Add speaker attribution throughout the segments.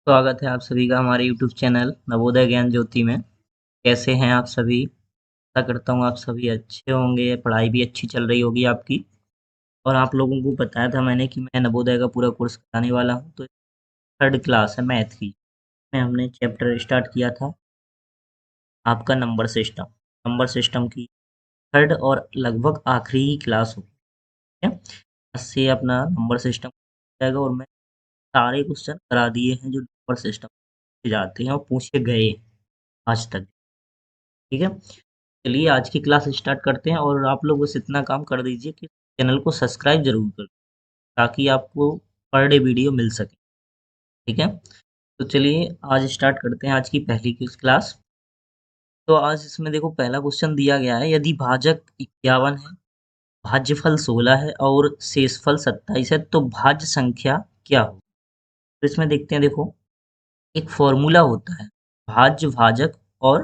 Speaker 1: स्वागत है आप सभी का हमारे YouTube चैनल नवोदय ज्ञान ज्योति में। कैसे हैं आप सभी? आशा करता हूँ आप सभी अच्छे होंगे, पढ़ाई भी अच्छी चल रही होगी आपकी। और आप लोगों को बताया था मैंने कि मैं नवोदय का पूरा कोर्स कराने वाला हूँ, तो थर्ड क्लास है मैथ की। में हमने चैप्टर स्टार्ट किया था आपका नंबर सिस्टम की थर्ड और लगभग आखिरी ही क्लास होगी, ठीक है? आज से अपना नंबर सिस्टम जाएगा और मैं सारे क्वेश्चन करा दिए हैं जो नंबर सिस्टम से जाते हैं और पूछे गए आज तक, ठीक है? चलिए आज की क्लास स्टार्ट करते हैं और आप लोग बस इतना काम कर दीजिए कि चैनल को सब्सक्राइब ज़रूर करें ताकि आपको पर डे वीडियो मिल सके, ठीक है? तो चलिए आज स्टार्ट करते हैं आज की पहली क्लास। तो आज इसमें देखो पहला क्वेश्चन दिया गया है, यदि भाजक 51 है, भाज्यफल 16 है और शेषफल 27 है तो भाज्य संख्या क्या हो? तो इसमें देखते हैं, देखो एक फॉर्मूला होता है भाज्य, भाजक और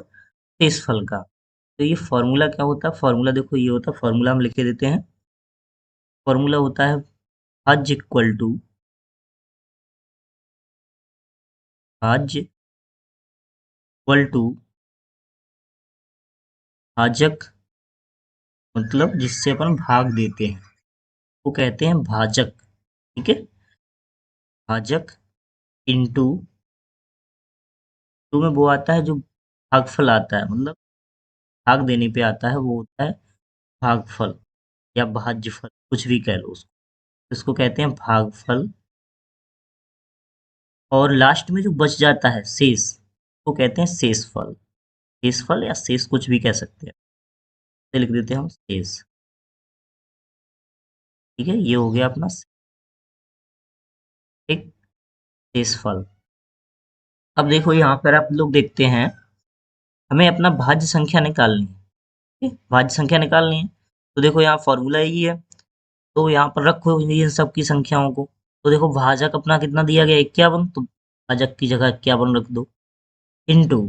Speaker 1: शेषफल का। तो ये फॉर्मूला क्या होता है? फॉर्मूला देखो ये होता है, फॉर्मूला हम लिख के देते हैं। फॉर्मूला होता है भाज्य इक्वल टू भाज्य इक्वल टू भाजक, मतलब जिससे अपन भाग देते हैं वो कहते हैं भाजक, ठीक है? भाजक इनटू टू में वो आता है जो भागफल आता है, मतलब भाग देने पे आता है, वो होता है भागफल या भाज्यफल, कुछ भी कह लो उसको। इसको कहते हैं भागफल। और लास्ट में जो बच जाता है शेष, वो कहते हैं शेषफल। शेषफल या शेष कुछ भी कह सकते हैं, तो लिख देते हैं हम शेष, ठीक है? ये हो गया अपना एक शेषफल। अब देखो यहाँ पर आप लोग देखते हैं, हमें अपना भाज्य संख्या निकालनी है, ठीक है? भाज्य संख्या निकालनी है, तो देखो यहाँ फॉर्मूला यही है। तो यहाँ पर रखो इन सब की संख्याओं को। तो देखो भाजक अपना कितना दिया गया 51, तो भाजक की जगह 51 रख दो इनटू।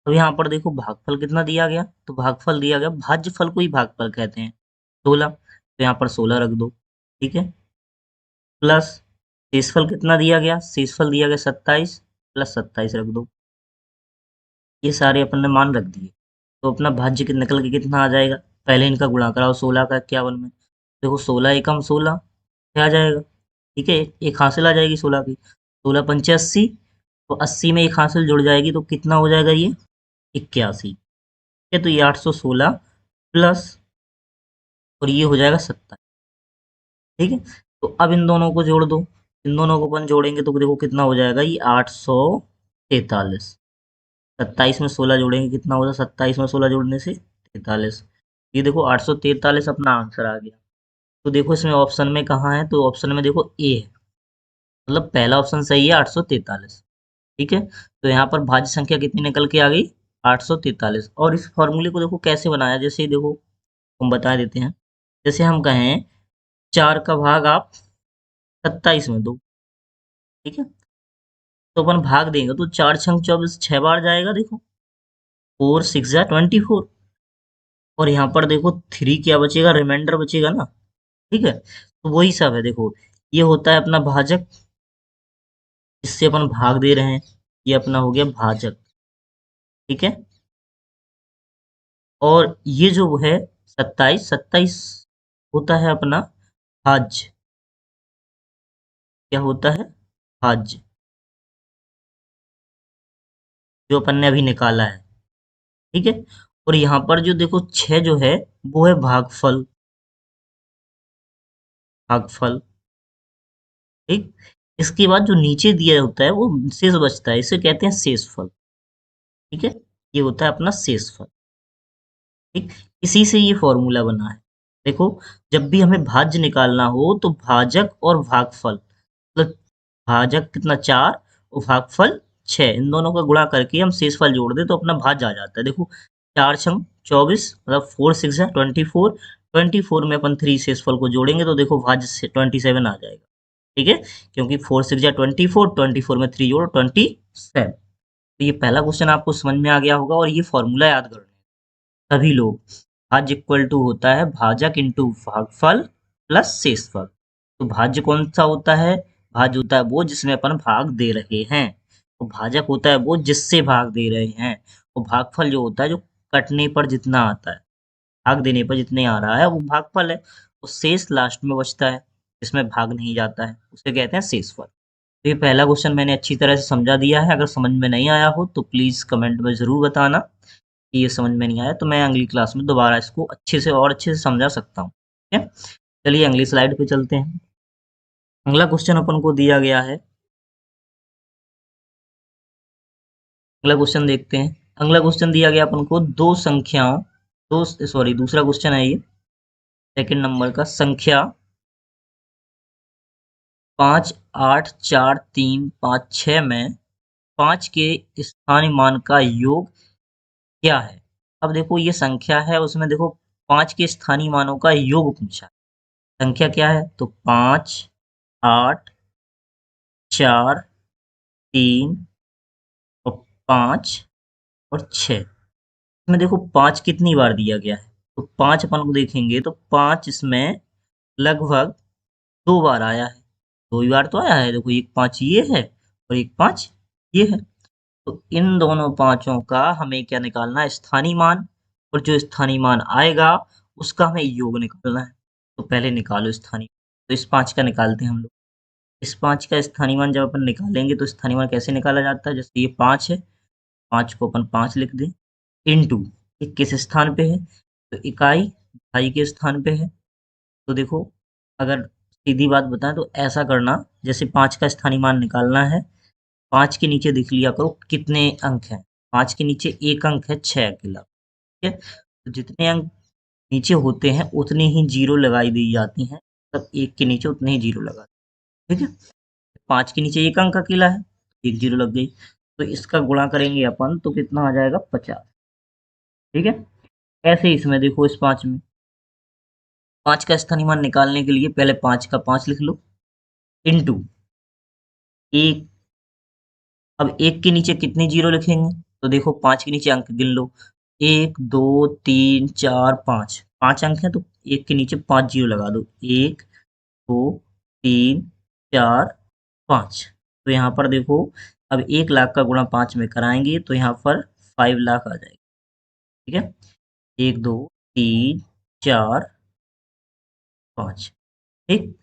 Speaker 1: अब यहाँ पर देखो भागफल कितना दिया गया, तो भागफल दिया गया, भाज्यफल को ही भागफल कहते हैं, 16, तो यहाँ पर 16 रख दो, ठीक है? प्लस शेषफल कितना दिया गया, शेषफल दिया गया 27, प्लस 27 रख दो। ये सारे अपन ने मान रख दिए, तो अपना भाज्य निकल के कितना आ जाएगा? पहले इनका गुणा कराओ 16 का 51 में, देखो 16 एकम 16 क्या आ जाएगा, ठीक है? एक हासिल आ जाएगी 16 की, 16 पंचे 80, तो 80 में एक हासिल जुड़ जाएगी, तो कितना हो जाएगा ये 81, ठीक है? तो ये 816 प्लस और ये हो जाएगा 27, ठीक है? तो अब इन दोनों को जोड़ दो, इन दोनों को अपन जोड़ेंगे तो देखो कितना हो जाएगा, ये 843। 27 में 16 जोड़ेंगे कितना होगा, 27 में 16 जोड़ने से 43। ये देखो 843 अपना आंसर आ गया। तो देखो इसमें ऑप्शन में कहाँ है, तो ऑप्शन में देखो ए है, मतलब पहला ऑप्शन सही है 843, ठीक है? तो यहाँ पर भाज्य संख्या कितनी निकल के आ गई, 843। और इस फॉर्मूले को देखो कैसे बनाया, जैसे देखो हम बता देते हैं। जैसे हम कहें 4 का भाग आप 27 में दो, ठीक है? तो अपन भाग देंगे तो 4 छंग 24, 6 बार जाएगा, देखो 4 6 जा 24। और यहाँ पर देखो 3 क्या बचेगा, रिमाइंडर बचेगा ना, ठीक है? तो वही सब है, देखो ये होता है अपना भाजक, इससे अपन भाग दे रहे हैं, ये अपना हो गया भाजक, ठीक है? और ये जो है 27, 27 होता है अपना भाज्य, क्या होता है, भाज्य, जो अपन ने अभी निकाला है, ठीक है? और यहाँ पर जो देखो 6 जो है वो है भागफल, भागफल, ठीक? इसके बाद जो नीचे दिया होता है वो शेष बचता है, इसे कहते हैं शेषफल, ठीक है? ये होता है अपना शेषफल, ठीक? इसी से ये फॉर्मूला बना है। देखो जब भी हमें भाज्य निकालना हो तो भाजक और भागफल, मतलब भाजक कितना 4 और भागफल 6, इन दोनों का गुणा करके हम शेषफल जोड़ दें तो अपना भाज्य आ जाता है। देखो 4 छंग 24, मतलब 4 6 जा 24, 24 में अपन 3 शेषफल को जोड़ेंगे तो देखो भाज्य से 27 आ जाएगा, ठीक है? क्योंकि 4 6 जा 24, 24 में 3 जोड़ो 27। तो ये पहला क्वेश्चन आपको समझ में आ गया होगा और ये फॉर्मूला याद करना है सभी लोग। भाज्य इक्वल टू होता है भाजक इंटू भागफल प्लस शेषफल। तो भाज्य कौन सा होता है, भाज्य होता है वो जिसमें अपन भाग दे रहे हैं। तो भाजक होता है वो जिससे भाग दे रहे हैं, और भागफल जो होता है जो कटने पर जितना आता है, भाग देने पर जितने आ रहा है वो भागफल है। और शेष लास्ट में बचता है, जिसमें भाग नहीं जाता है, उसे कहते हैं शेषफल। तो ये पहला क्वेश्चन मैंने अच्छी तरह से समझा दिया है। अगर समझ में नहीं आया हो तो प्लीज कमेंट में जरूर बताना कि ये समझ में नहीं आया, तो मैं अगली क्लास में दोबारा इसको अच्छे से और अच्छे से समझा सकता हूँ। ठीक है, चलिए अगली स्लाइड पे चलते हैं। अगला क्वेश्चन अपन को दिया गया है, अगला क्वेश्चन देखते हैं। अगला क्वेश्चन दिया गया अपन को दो संख्याओं, दो सॉरी दूसरा क्वेश्चन है ये, सेकंड नंबर का। संख्या 5, 8, 4, 3, 5, 6 में 5 के स्थानीय मान का योग क्या है? अब देखो ये संख्या है, उसमें देखो 5 के स्थानीय मानों का योग पूछा है। संख्या क्या है? तो 5, 8, 4, 3 और 5 और 6। इसमें देखो 5 कितनी बार दिया गया है? तो 5 अपन को देखेंगे तो 5 इसमें लगभग 2 बार आया है। 2 ही बार तो आया है। देखो एक 5 ये है और एक 5 ये है। तो इन दोनों पाँचों का हमें क्या निकालना है? स्थानीय मान। और जो स्थानीय मान आएगा उसका हमें योग निकालना है। तो पहले निकालो स्थानीय। तो इस 5 का निकालते हैं हम लोग। इस 5 का स्थानीय मान जब अपन निकालेंगे तो स्थानीय मान कैसे निकाला जाता है? जैसे ये 5 है, 5 को अपन 5 लिख दें, इंटू ये किस स्थान पे है? तो इकाई ढाई के स्थान पे है। तो देखो अगर सीधी बात बताएं तो ऐसा करना, जैसे 5 का स्थानीय मान निकालना है, 5 के नीचे देख लिया करो कितने अंक हैं। 5 के नीचे एक अंक है 6 अकेला। ठीक है, तो जितने अंक नीचे होते हैं उतनी ही जीरो लगाई दी जाती हैं। मतलब एक के नीचे उतने ही जीरो लगा। ठीक है, 5 के नीचे एक अंक अकेला है, एक जीरो लग गई। तो इसका गुणा करेंगे अपन तो कितना आ जाएगा? 50। ठीक है, ऐसे ही इसमें देखो इस 5 में 5 का स्थानीय मान निकालने के लिए पहले 5 का 5 लिख लो, इंटू एक। अब एक के नीचे कितने जीरो लिखेंगे? तो देखो 5 के नीचे अंक गिन लो, 1, 2, 3, 4, 5। 5 अंक हैं तो एक के नीचे 5 जीरो लगा दो, 1, 2, 3, 4, 5। तो यहाँ पर देखो अब 1 लाख का गुणा 5 में कराएंगे तो यहाँ पर 5 लाख आ जाएगा। ठीक है, 1, 2, 3, 4, 5। ठीक,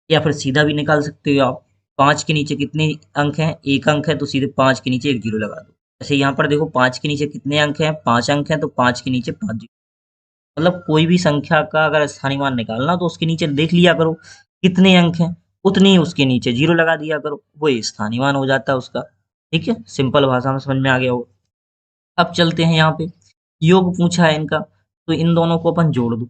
Speaker 1: या फिर सीधा भी निकाल सकते हो आप। 5 के नीचे कितने अंक हैं? एक अंक है तो सीधे 5 के नीचे एक जीरो लगा दो। ऐसे यहाँ पर देखो 5 के नीचे कितने अंक हैं? 5 अंक हैं तो 5 के नीचे 5 जीरो। मतलब कोई भी संख्या का अगर स्थानीय मान निकालना तो उसके नीचे देख लिया करो कितने अंक हैं, उतने ही उसके नीचे जीरो लगा दिया करो, वही स्थानीय मान हो जाता है उसका। ठीक है, सिंपल भाषा में समझ में आ गया होगा। अब चलते हैं यहाँ पे, योग पूछा है इनका, तो इन दोनों को अपन जोड़ दो।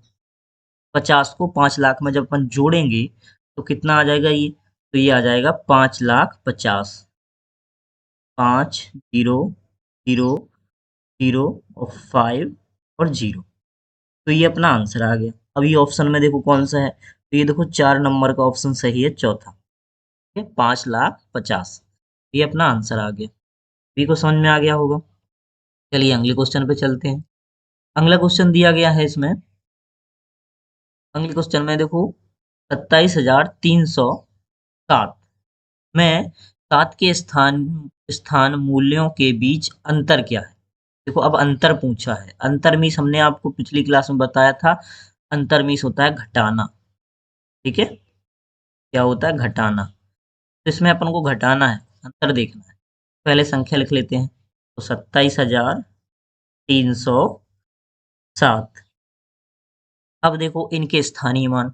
Speaker 1: 50 को 5 लाख में जब अपन जोड़ेंगे तो कितना आ जाएगा ये? तो ये आ जाएगा 5,50,000। 5 जीरो जीरो जीरो और 5 और जीरो। तो ये अपना आंसर आ गया। अब ये ऑप्शन में देखो कौन सा है? तो ये देखो 4 नंबर का ऑप्शन सही है, चौथा। ठीक है, 5,50,000। ये अपना आंसर आ गया। भी को समझ में आ गया होगा। चलिए अगले क्वेश्चन पे चलते हैं। अगला क्वेश्चन दिया गया है इसमें, अगले क्वेश्चन में देखो 27,307 में 7 के स्थान स्थान मूल्यों के बीच अंतर क्या है? देखो अब अंतर पूछा है। अंतर मीन्स हमने आपको पिछली क्लास में बताया था, अंतर मीन्स होता है घटाना। ठीक है, क्या होता है? घटाना। तो इसमें अपन को घटाना है, अंतर देखना है। पहले संख्या लिख लेते हैं। तो 27,307। अब देखो इनके स्थानीय मान।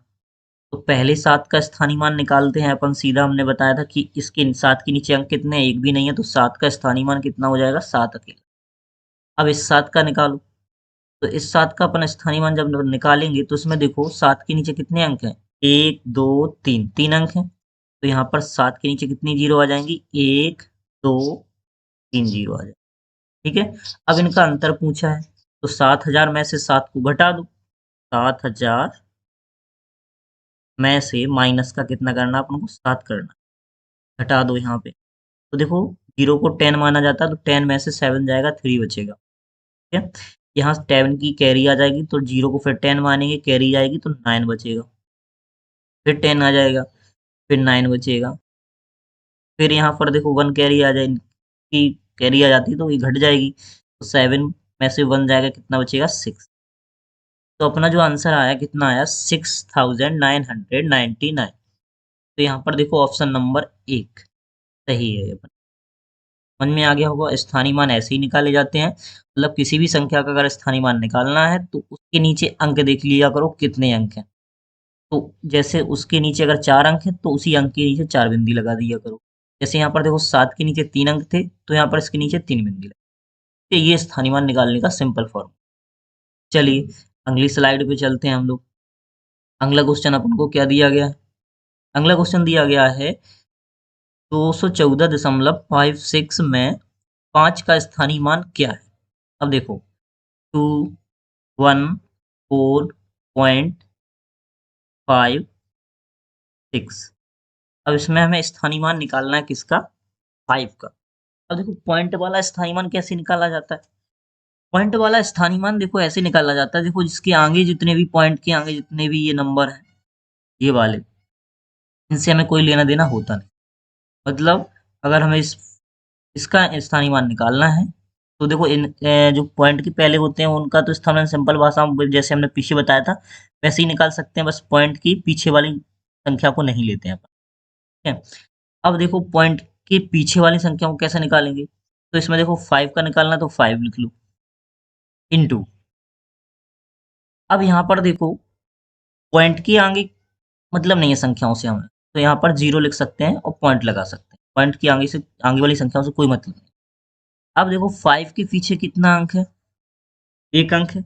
Speaker 1: तो पहले 7 का स्थानीय मान निकालते हैं अपन सीधा। हमने बताया था कि इसके 7 के नीचे अंक कितने हैं? एक भी नहीं है, तो 7 का स्थानीय मान कितना हो जाएगा? 7 अकेला। अब इस 7 का निकालो। तो इस 7 का अपन स्थानीय मान जब निकालेंगे तो इसमें देखो 7 के नीचे कितने अंक हैं? 1, 2, 3, 3 अंक हैं। तो यहाँ पर 7 के नीचे कितनी जीरो आ जाएंगी? 1, 2, 3 जीरो आ जाएंगे। ठीक है, अब इनका अंतर पूछा है तो 7,000 में से 7 को घटा दो। 7,000 में से माइनस का कितना करना अपन को? 7 करना। घटा दो यहाँ पे। तो देखो जीरो को 10 माना जाता है तो 10 में से 7 जाएगा, 3 बचेगा। ठीक है, यहाँ 10 की कैरी आ जाएगी तो जीरो को फिर 10 मानेंगे, कैरी जाएगी तो 9 बचेगा। फिर 10 आ जाएगा, फिर 9 बचेगा। फिर यहाँ पर देखो 1 कैरी आ जाएगी, की कैरी आ जाती है तो ये घट जाएगी, तो 7 में से 1 जाएगा, कितना बचेगा 6। तो अपना जो आंसर आया कितना आया 6999। तो यहाँ पर देखो ऑप्शन नंबर 1 सही है। ये समझ में आ गया होगा। स्थानीय मान ऐसे ही निकाले जाते हैं, मतलब किसी भी संख्या का अगर स्थानीय मान निकालना है तो उसके नीचे अंक देख लिया करो कितने अंक हैं। तो जैसे उसके नीचे अगर 4 अंक है तो उसी अंक के नीचे 4 बिंदी लगा दिया करो। जैसे यहाँ पर देखो 7 के नीचे 3 अंक थे तो यहाँ पर इसके नीचे 3 बिंदी लगा। तो ये स्थानीय मान निकालने का सिंपल फॉर्म। चलिए अगली स्लाइड पे चलते हैं हम लोग। अगला क्वेश्चन अपन को क्या दिया गया है? अगला क्वेश्चन दिया गया है 214.56 में 5 का स्थानीय मान क्या है? अब देखो 2 1 4.56। अब इसमें हमें स्थानीय मान निकालना है किसका? 5 का। अब देखो पॉइंट वाला स्थानीय मान कैसे निकाला जाता है? पॉइंट वाला स्थानीय मान देखो ऐसे निकाला जाता है, देखो जिसके आगे जितने भी पॉइंट के आगे जितने भी ये नंबर हैं, ये वाले, इनसे हमें कोई लेना देना होता नहीं। मतलब अगर हमें इसका स्थानीय मान निकालना है तो देखो इन जो पॉइंट के पहले होते हैं उनका तो स्थानीय सिंपल भाषा में जैसे हमने पीछे बताया था वैसे ही निकाल सकते हैं, बस पॉइंट की पीछे वाली संख्या को नहीं लेते हैं अपन। ठीक है। अब देखो पॉइंट के पीछे वाली संख्या को कैसे निकालेंगे? तो इसमें देखो 5 का निकालना तो 5 लिख लो इनटू। अब यहाँ पर देखो पॉइंट के आगे मतलब नहीं है संख्याओं से हमें, तो यहाँ पर 0 लिख सकते हैं और पॉइंट लगा सकते हैं। पॉइंट की आगे से आगे वाली संख्याओं से कोई मतलब नहीं। अब देखो 5 के पीछे कितना अंक है? 1 अंक है।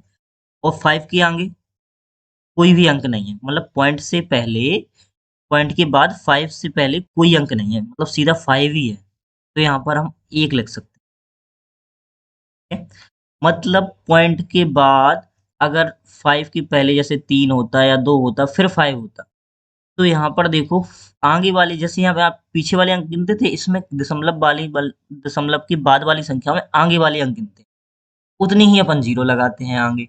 Speaker 1: और 5 के आगे कोई भी अंक नहीं है, मतलब पॉइंट से पहले, पॉइंट के बाद 5 से पहले कोई अंक नहीं है, मतलब सीधा 5 ही है। तो यहाँ पर हम 1 लिख सकते हैं। मतलब पॉइंट के बाद अगर 5 के पहले जैसे 3 होता या 2 होता फिर 5 होता, तो यहाँ पर देखो आगे वाली जैसे यहाँ पे आप पीछे वाले अंक गिनते थे, इसमें दशमलव के बाद वाली संख्या में आगे वाले अंक गिनते हैं, उतनी ही अपन 0 लगाते हैं आगे।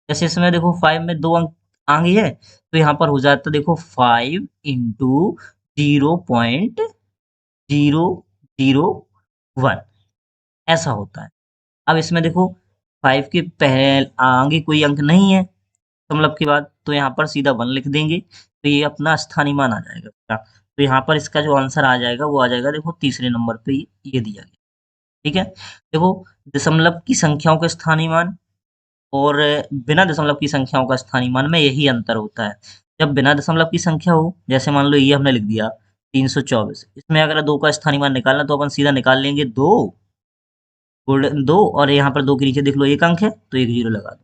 Speaker 1: जैसे इसमें देखो 5 में 2 अंक आगे है तो यहाँ पर हो जाता देखो 5 इंटू 0.001 ऐसा होता है। अब इसमें देखो 5 के पहले आगे कोई अंक नहीं है दशमलव के बाद, तो यहाँ पर सीधा 1 लिख देंगे तो ये अपना स्थानीय मान आ जाएगा इसका। तो यहाँ पर इसका जो आंसर आ जाएगा वो आ जाएगा देखो तीसरे नंबर पे ये दिया गया। ठीक है। देखो दशमलव की संख्याओं के स्थानीय मान और बिना दशमलव की संख्याओं का स्थानीय मान में यही अंतर होता है। जब बिना दशमलव की संख्या हो, जैसे मान लो ये हमने लिख दिया 324, इसमें अगर 2 का स्थानीय मान निकालना तो अपन सीधा निकाल लेंगे 2 गोल्डन 2 और यहाँ पर 2 के नीचे देख लो 1 अंक है तो 1 0 लगा दो,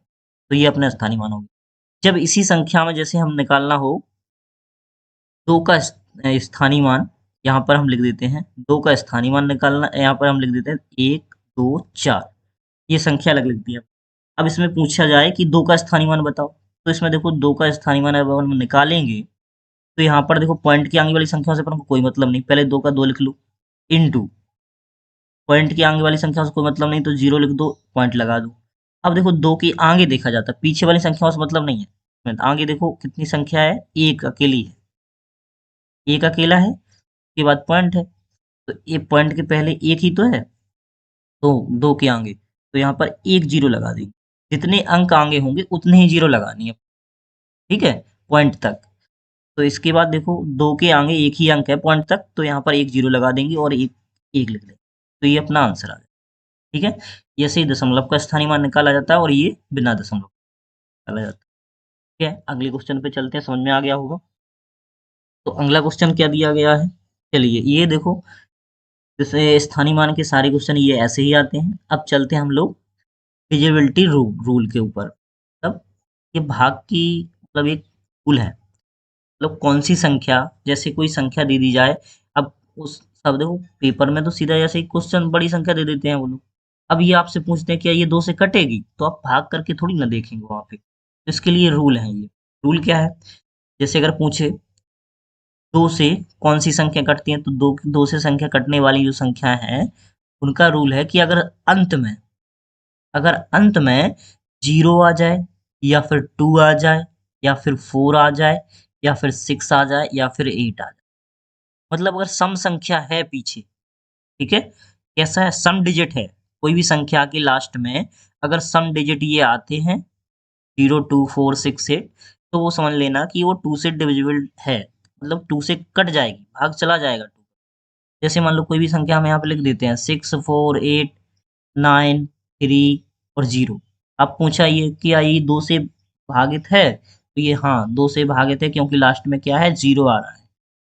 Speaker 1: तो ये अपना स्थानीय मान हो गया। जब इसी संख्या में जैसे हम निकालना हो 2 का स्थानीय मान, यहाँ पर हम लिख देते हैं 2 का स्थानीय मान निकालना, यहाँ पर हम लिख देते हैं 1 2 4, ये संख्या अलग लिख दी है। अब इसमें पूछा जाए कि 2 का स्थानीय मान बताओ, तो इसमें देखो 2 का स्थानीय मान अब हम निकालेंगे तो यहाँ पर देखो पॉइंट की आगे वाली संख्याओं से अपन को कोई मतलब नहीं, पहले 2 का 2 लिख लो इनटू पॉइंट की आगे वाली संख्याओं से कोई मतलब नहीं तो 0 लिख दो, पॉइंट लगा दो। अब देखो 2 के आगे देखा जाता है, पीछे वाली संख्याओं से मतलब नहीं है, आगे देखो कितनी संख्या है, एक अकेली है, एक अकेला है, उसके बाद पॉइंट है, तो ये पॉइंट के पहले एक ही तो है, तो 2 के आगे तो यहाँ पर 1 0 लगा देंगे, जितने अंक आगे होंगे उतने ही 0 लगानी है। ठीक है, पॉइंट तक। तो इसके बाद देखो 2 के आगे एक ही अंक है पॉइंट तक, तो यहाँ पर 1 0 लगा देंगे और 1 लिख देंगे, तो ये अपना आंसर आ गया। ठीक है, ऐसे ही दशमलव का स्थानीय मान निकाला जाता है और ये बिना दशमलव निकाला जाता है। ठीक है, अगले क्वेश्चन पे चलते हैं, समझ में आ गया होगा। तो अगला क्वेश्चन क्या दिया गया है? चलिए ये देखो, जैसे स्थानीय मान के सारे क्वेश्चन ये ऐसे ही आते हैं। अब चलते हैं हम लोग डिविजिबिलिटी रूल के ऊपर। तब ये भाग की मतलब एक रूल है, मतलब कौन सी संख्या, जैसे कोई संख्या दे दी जाए, अब उस सब देखो पेपर में तो सीधा जैसे ही क्वेश्चन बड़ी संख्या दे देते हैं वो लोग। अब ये आपसे पूछते हैं क्या ये 2 से कटेगी, तो आप भाग करके थोड़ी ना देखेंगे वहां पे, तो इसके लिए रूल है। ये रूल क्या है? जैसे अगर पूछे 2 से कौन सी संख्या कटती है, तो 2 से संख्या कटने वाली जो संख्या है उनका रूल है कि अगर अंत में 0 आ जाए या फिर 2 आ जाए या फिर 4 आ जाए या फिर 6 आ जाए या फिर 8 आ जाए, मतलब अगर सम संख्या है पीछे, ठीक है, कैसा है, सम डिजिट है। कोई भी संख्या के लास्ट में अगर सम डिजिट ये आते हैं 0, 2, 4, 6, 8, तो वो समझ लेना कि वो 2 से डिविजिबल है, मतलब 2 से कट जाएगी, भाग चला जाएगा 2। जैसे मान लो कोई भी संख्या हम यहाँ पे लिख देते हैं 6, 4, 8, 9, 3 और 0। अब पूछा ये क्या ये 2 से भागित है? तो ये हाँ 2 से भागित है, क्योंकि लास्ट में क्या है, 0 आ रहा है।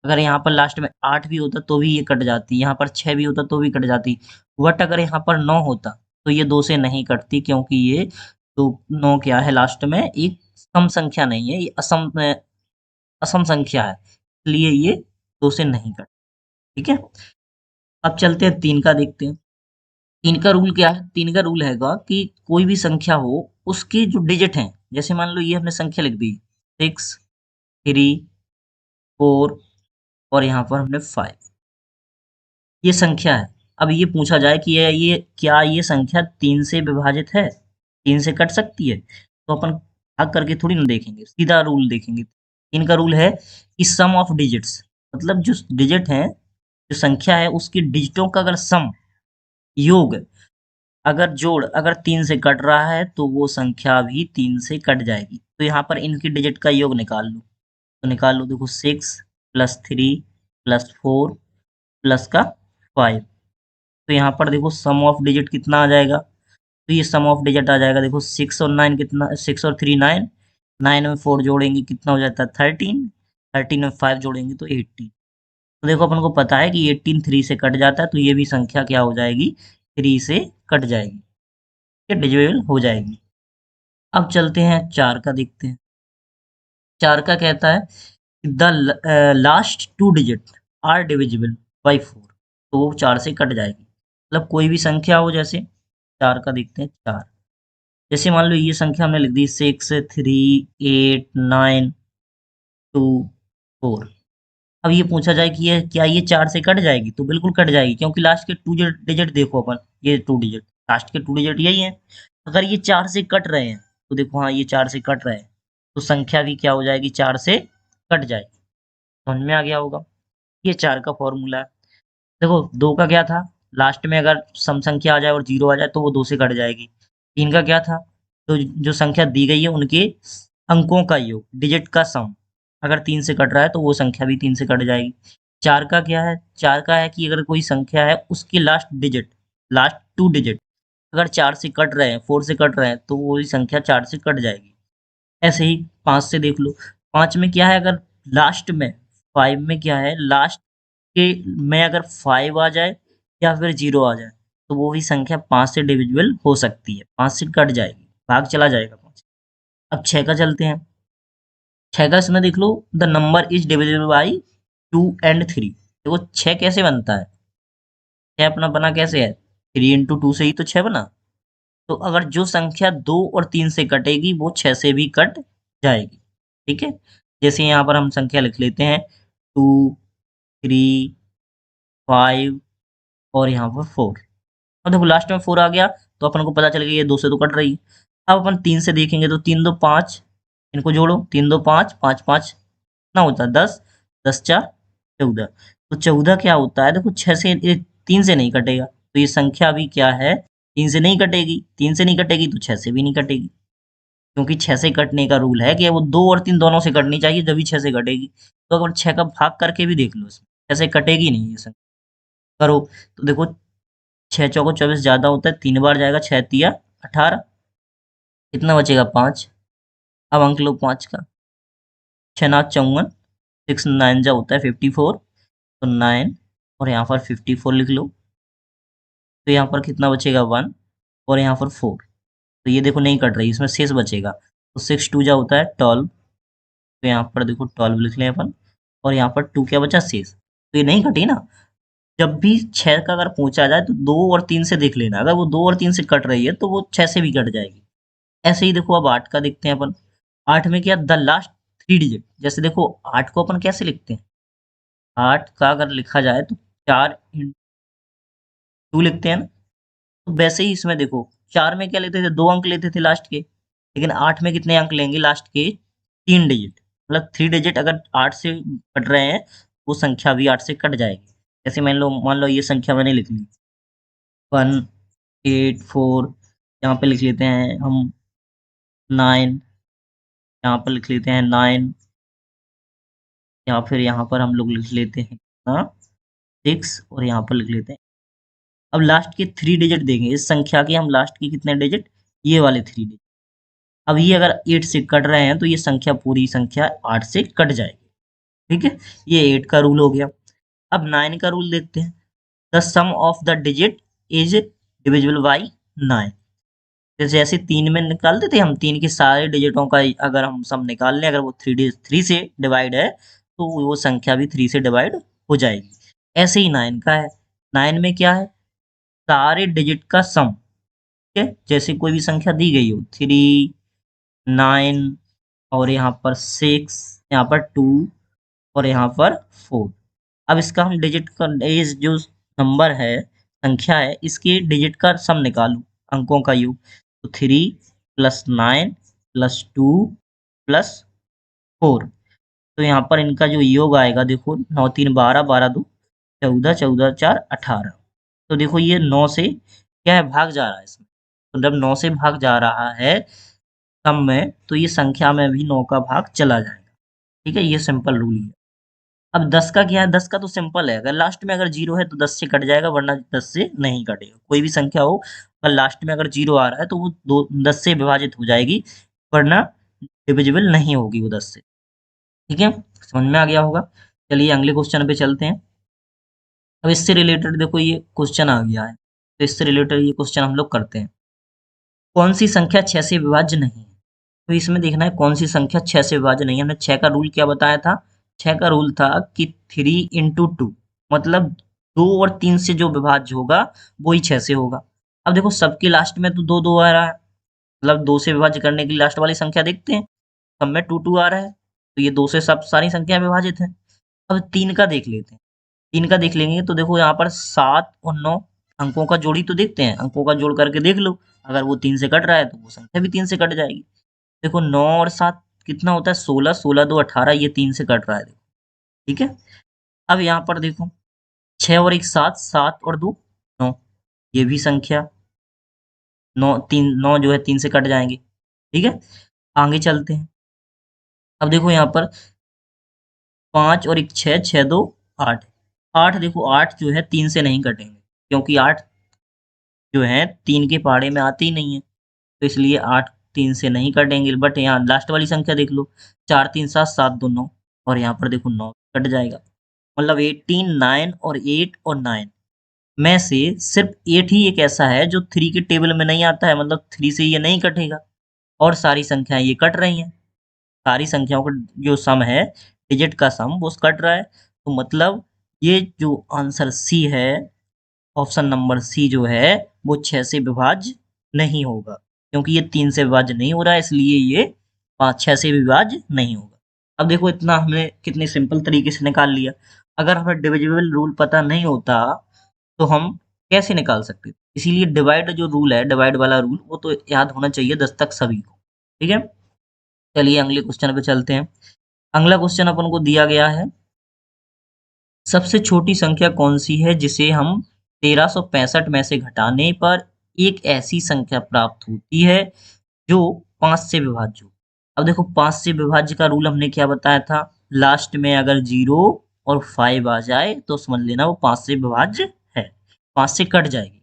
Speaker 1: अगर यहाँ पर लास्ट में 8 भी होता तो भी ये कट जाती, यहाँ पर 6 भी होता तो भी कट जाती। बट अगर यहाँ पर 9 होता तो ये 2 से नहीं कटती, क्योंकि ये तो 9 क्या है, लास्ट में एक सम संख्या नहीं है, ये असम संख्या है, इसलिए ये 2 से नहीं कटती। ठीक है, अब चलते हैं 3 का देखते हैं। 3 का रूल क्या है? 3 का रूल हैगा कि कोई भी संख्या हो, उसके जो डिजिट हैं, जैसे मान लो ये हमने संख्या लिख दी 6, 3, 4 और यहाँ पर हमने 5, ये संख्या है। अब ये पूछा जाए कि ये क्या ये संख्या 3 से विभाजित है, 3 से कट सकती है? तो अपन भाग करके थोड़ी ना देखेंगे, सीधा रूल देखेंगे। 3 का रूल है कि सम ऑफ डिजिट्स, मतलब जो डिजिट है, जो संख्या है, उसकी डिजिटों का अगर सम, योग, अगर जोड़ अगर 3 से कट रहा है तो वो संख्या भी 3 से कट जाएगी। तो यहाँ पर इनकी डिजिट का योग निकाल लो, तो निकाल लो, देखो 6 प्लस 3 प्लस 4 प्लस का 5। तो यहाँ पर देखो सम ऑफ डिजिट कितना आ जाएगा, तो ये सम ऑफ डिजिट आ जाएगा, देखो 6 और 9 कितना, 6 और 3 9, 9 में 4 जोड़ेंगे कितना हो जाता है 13, 13 में 5 जोड़ेंगे तो 18। तो देखो अपन को पता है कि 18 3 से कट जाता है, तो ये भी संख्या क्या हो जाएगी, 3 से कट जाएगी, ये डिविजिबल हो जाएगी। अब चलते हैं 4 का देखते हैं। 4 का कहता है the last 2 digit are divisible by 4, तो वो 4 से कट जाएगी। मतलब कोई भी संख्या हो, जैसे 4 का देखते हैं 4, जैसे मान लो ये संख्या हमने लिख दी 6, 3, 8, 9, 2, 4। अब ये पूछा जाए कि ये क्या ये 4 से कट जाएगी? तो बिल्कुल कट जाएगी, क्योंकि लास्ट के 2 डिजिट देखो अपन, ये 2 डिजिट, लास्ट के 2 डिजिट यही है। अगर ये 4 से कट रहे हैं तो देखो हाँ ये 4 से कट रहे हैं, तो संख्या भी क्या हो जाएगी, 4 से कट जाएगी। समझ में आ गया होगा, ये 4 का फॉर्मूला है। देखो 2 का क्या था, लास्ट में अगर सम संख्या आ जाए और 0 आ जाए तो वो 2 से कट जाएगी। 3 का क्या था, तो जो संख्या दी गई है उनके अंकों का योग, डिजिट का सम, अगर 3 से कट रहा है तो वो संख्या भी 3 से कट जाएगी। 4 का क्या है, 4 का है कि अगर कोई संख्या है उसके लास्ट डिजिट, लास्ट 2 डिजिट अगर 4 से कट रहे हैं, 4 से कट रहे हैं, तो वही संख्या 4 से कट जाएगी। ऐसे ही 5 से देख लो, 5 में क्या है, अगर लास्ट में 5 में क्या है, लास्ट के में अगर 5 आ जाए या फिर 0 आ जाए, तो वो भी संख्या 5 से डिविजिबल हो सकती है, 5 से कट जाएगी, भाग चला जाएगा 5। अब 6 का चलते हैं। 6 का इसमें देख लो, the number is divisible by 2 and 3। देखो 6 कैसे बनता है, 6 अपना बना कैसे है, 3 इंटू 2 से ही तो 6 बना। तो अगर जो संख्या 2 और 3 से कटेगी वो 6 से भी कट जाएगी। ठीक है, जैसे यहाँ पर हम संख्या लिख लेते हैं 2, 3, 5 और यहाँ पर 4। और देखो लास्ट में 4 आ गया, तो अपन को पता चल गया ये 2 से तो कट रही है। अब अपन 3 से देखेंगे, तो 3 2 5, इनको जोड़ो, 3 2 5, 5 5 कितना होता है 10, 10 4 14। तो 14 क्या होता है, देखो 6 से 3 से नहीं कटेगा, तो ये संख्या भी क्या है, 3 से नहीं कटेगी, 3 से नहीं कटेगी तो 6 से भी नहीं कटेगी, क्योंकि 6 से कटने का रूल है कि वो 2 और 3 दोनों से कटनी चाहिए, जब भी 6 से कटेगी। तो अगर 6 का भाग करके भी देख लो, इसमें 6 से कटेगी नहीं ये संख्या। करो तो देखो 6 चौको 24 ज़्यादा होता है, 3 बार जाएगा, 6 तिया 18, कितना बचेगा 5। अब अंक लो 5 का, 6 9 54, 6 9 जा होता है 54, तो 9 और यहाँ पर 54 लिख लो, तो यहाँ पर कितना बचेगा 1 और यहाँ पर 4। तो ये देखो नहीं कट रही, इसमें शेष बचेगा, तो 6 2 जा होता है 12, तो यहाँ पर देखो 12 लिख लें अपन, और यहाँ पर 2 क्या बचा शेष, तो ये नहीं कटी ना। जब भी 6 का अगर पूछा जाए तो 2 और 3 से देख लेना, अगर वो 2 और 3 से कट रही है तो वो 6 से भी कट जाएगी। ऐसे ही देखो अब 8 का देखते हैं अपन। 8 में क्या, द लास्ट 3 डिजिट, जैसे देखो 8 को अपन कैसे लिखते हैं, 8 का अगर लिखा जाए तो 4 इंटू 2 लिखते हैं ना, तो वैसे ही इसमें देखो 4 में क्या लेते थे, 2 अंक लेते थे लास्ट के, लेकिन 8 में कितने अंक लेंगे, लास्ट के 3 डिजिट, मतलब 3 डिजिट अगर 8 से कट रहे हैं, वो संख्या भी 8 से कट जाएगी। जैसे मान लो ये संख्या मैंने लिख ली 184, यहाँ पे लिख लेते हैं हम 9, यहाँ पर लिख लेते हैं 9, या फिर यहाँ पर हम लोग लिख लेते हैं कितना 6, और यहाँ पर लिख लेते हैं। अब लास्ट के 3 डिजिट देखें इस संख्या के, हम लास्ट के कितने डिजिट, ये वाले 3 डिजिट। अब ये अगर 8 से कट रहे हैं तो ये संख्या पूरी संख्या 8 से कट जाएगी। ठीक है, ये 8 का रूल हो गया। अब 9 का रूल देखते हैं। The sum of the digit is divisible by 9। जैसे ऐसे 3 में निकाल देते हम, 3 के सारे डिजिटों का अगर हम सम निकाल लें, अगर वो 3 से डिवाइड है तो वो संख्या भी 3 से डिवाइड हो जाएगी। ऐसे ही 9 का है। 9 में क्या है, सारे डिजिट का सम। ठीक है, जैसे कोई भी संख्या दी गई हो 3, 9 और यहाँ पर 6, यहाँ पर 2 और यहाँ पर 4। अब इसका हम डिजिट का, ये जो नंबर है, संख्या है, इसके डिजिट का सम निकालूं, अंकों का योग। तो 3 + 9 + 2 + 4। तो यहाँ पर इनका जो योग आएगा, देखो 9 3 12, 12 2 14, 14 4 18। तो देखो ये 9 से क्या है, भाग जा रहा है इसमें। तो जब 9 से भाग जा रहा है सम में, तो ये संख्या में भी 9 का भाग चला जाएगा। ठीक है, ये सिंपल रूल है। अब 10 का क्या है, 10 का तो सिंपल है, अगर लास्ट में अगर 0 है तो 10 से कट जाएगा, वरना 10 से नहीं कटेगा। कोई भी संख्या हो अगर लास्ट में अगर 0 आ रहा है तो वो 10 से विभाजित हो जाएगी, वरना डिविजिबल नहीं होगी वो 10 से। ठीक है, समझ में आ गया होगा। चलिए अगले क्वेश्चन पे चलते हैं। अब इससे रिलेटेड देखो ये क्वेश्चन आ गया है, तो इससे रिलेटेड ये क्वेश्चन हम लोग करते हैं। कौन सी संख्या 6 से विभाज्य नहीं है? तो इसमें देखना है कौन सी संख्या 6 से विभाज्य नहीं है। हमने 6 का रूल क्या बताया था, 6 का रूल था कि 3 × 2, मतलब 2 और 3 से जो विभाज्य होगा वो ही 6 से होगा। अब देखो सबके लास्ट में तो 2 2 आ रहा है, मतलब 2 से विभाज्य करने के लिए लास्ट वाली संख्या देखते हैं, सब में 2 2 आ रहा है, तो ये 2 से सब सारी संख्या विभाजित है। अब 3 का देख लेते हैं। 3 का देख लेंगे तो देखो यहाँ पर 7 और 9 अंकों का जोड़ी तो देखते हैं, अंकों का जोड़ करके देख लो, अगर वो 3 से कट रहा है तो वो संख्या भी 3 से कट जाएगी। देखो 9 और 7 कितना होता है, 16, 16 2 18, ये 3 से कट रहा है देखो। ठीक है, अब यहाँ पर देखो 6 और 1 7, 7 और 2 9, ये भी संख्या 9 जो है 3 से कट जाएंगे। ठीक है, आगे चलते हैं। अब देखो यहाँ पर 5 और 1 6, 6 2 8, 8 देखो 8 जो है 3 से नहीं कटेंगे, क्योंकि 8 जो है 3 के पहाड़े में आते ही नहीं है, तो इसलिए 8 3 से नहीं कटेंगे। बट यहाँ लास्ट वाली संख्या देख लो, 4 3 7, 7 2 9, और यहाँ पर देखो 9 कट जाएगा। मतलब 18, 9 और 8 और 9 में से सिर्फ 8 ही एक ऐसा है जो 3 के टेबल में नहीं आता है, मतलब 3 से ये नहीं कटेगा, और सारी संख्याएं ये कट रही हैं। सारी संख्याओं का जो सम है, डिजिट का सम, वो कट रहा है। तो मतलब ये जो आंसर सी है, ऑप्शन नंबर सी जो है, वो 6 से विभाज्य नहीं होगा, क्योंकि ये 3 से विभाज्य नहीं हो रहा है, इसलिए ये 6 से विभाज्य नहीं होगा। अब देखो इतना हमने कितने सिंपल तरीके से निकाल लिया। अगर हमें डिविजिबल रूल पता नहीं होता तो हम कैसे निकाल सकते थे? इसीलिए डिवाइड जो रूल है, डिवाइड वाला रूल, वो तो याद होना चाहिए 10 तक सभी को। ठीक है, चलिए अगले क्वेश्चन पे चलते हैं। अगला क्वेश्चन अपन को दिया गया है, सबसे छोटी संख्या कौन सी है जिसे हम 1365 में से घटाने पर एक ऐसी संख्या प्राप्त होती है जो 5 से विभाज्य हो। अब देखो 5 से विभाज्य का रूल हमने क्या बताया था, लास्ट में अगर 0 और 5 आ जाए तो समझ लेना वो 5 से विभाज्य है, 5 से कट जाएगी।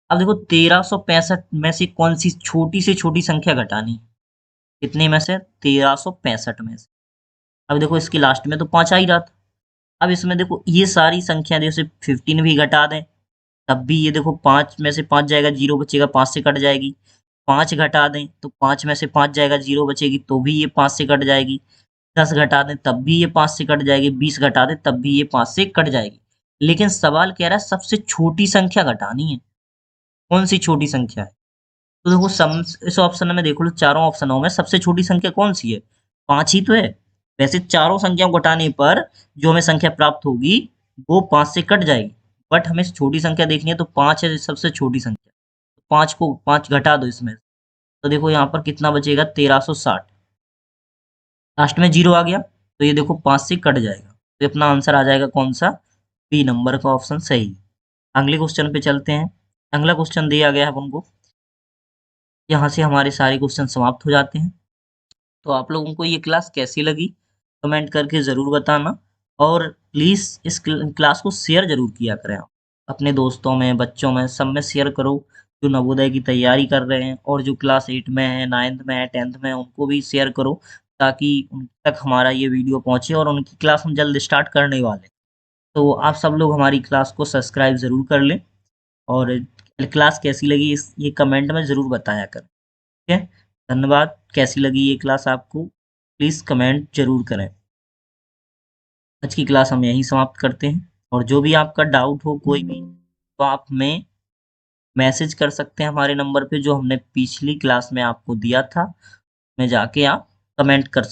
Speaker 1: अब देखो 1365 में से कौन सी छोटी से छोटी संख्या घटानी है, कितने में से, 1365 में से। अब देखो इसके लास्ट में तो 5 आ ही रहा था। अब इसमें देखो ये सारी संख्या, जैसे 15 भी घटा दें तब भी ये देखो 5 में से 5 जाएगा, 0 बचेगा, 5 से कट जाएगी। 5 घटा दें तो 5 में से 5 जाएगा, 0 बचेगी, तो भी ये 5 से कट जाएगी। 10 घटा दें तब भी ये 5 से कट जाएगी, 20 घटा दें तब भी ये 5 से कट जाएगी। लेकिन सवाल कह रहा है सबसे छोटी संख्या घटानी है, कौन सी छोटी संख्या है? तो देखो सम, इस ऑप्शन में देखो, चारों ऑप्शनों में सबसे छोटी संख्या कौन सी है, 5 ही तो है। वैसे चारों संख्याओं को घटाने पर जो हमें संख्या प्राप्त होगी वो 5 से कट जाएगी, बट हमें छोटी संख्या देखनी है, तो 5 है सबसे छोटी संख्या। 5 को 5 घटा दो इसमें, तो देखो यहाँ पर कितना बचेगा, 1360। लास्ट में 0 आ गया तो ये देखो 5 से कट जाएगा, तो अपना आंसर आ जाएगा कौन सा, बी नंबर का ऑप्शन सही। अगले क्वेश्चन पे चलते हैं। अगला क्वेश्चन दिया गया है अपन को, यहाँ से हमारे सारे क्वेश्चन समाप्त हो जाते हैं। तो आप लोगों को ये क्लास कैसी लगी कमेंट करके ज़रूर बताना, और प्लीज़ इस क्लास को शेयर ज़रूर किया करें आप अपने दोस्तों में, बच्चों में, सब में शेयर करो जो नवोदय की तैयारी कर रहे हैं, और जो क्लास 8 में है, 9th में है, 10th में है, उनको भी शेयर करो ताकि उन तक हमारा ये वीडियो पहुँचे, और उनकी क्लास हम जल्द स्टार्ट करने वाले हैं। तो आप सब लोग हमारी क्लास को सब्सक्राइब ज़रूर कर लें, और क्लास कैसी लगी ये कमेंट में ज़रूर बताया करें। ठीक है? धन्यवाद। कैसी लगी ये क्लास आपको? प्लीज़ कमेंट ज़रूर करें। आज की क्लास हम यहीं समाप्त करते हैं, और जो भी आपका डाउट हो कोई भी, तो आप हमें मैसेज कर सकते हैं हमारे नंबर पे जो हमने पिछली क्लास में आपको दिया था, में जाके आप कमेंट कर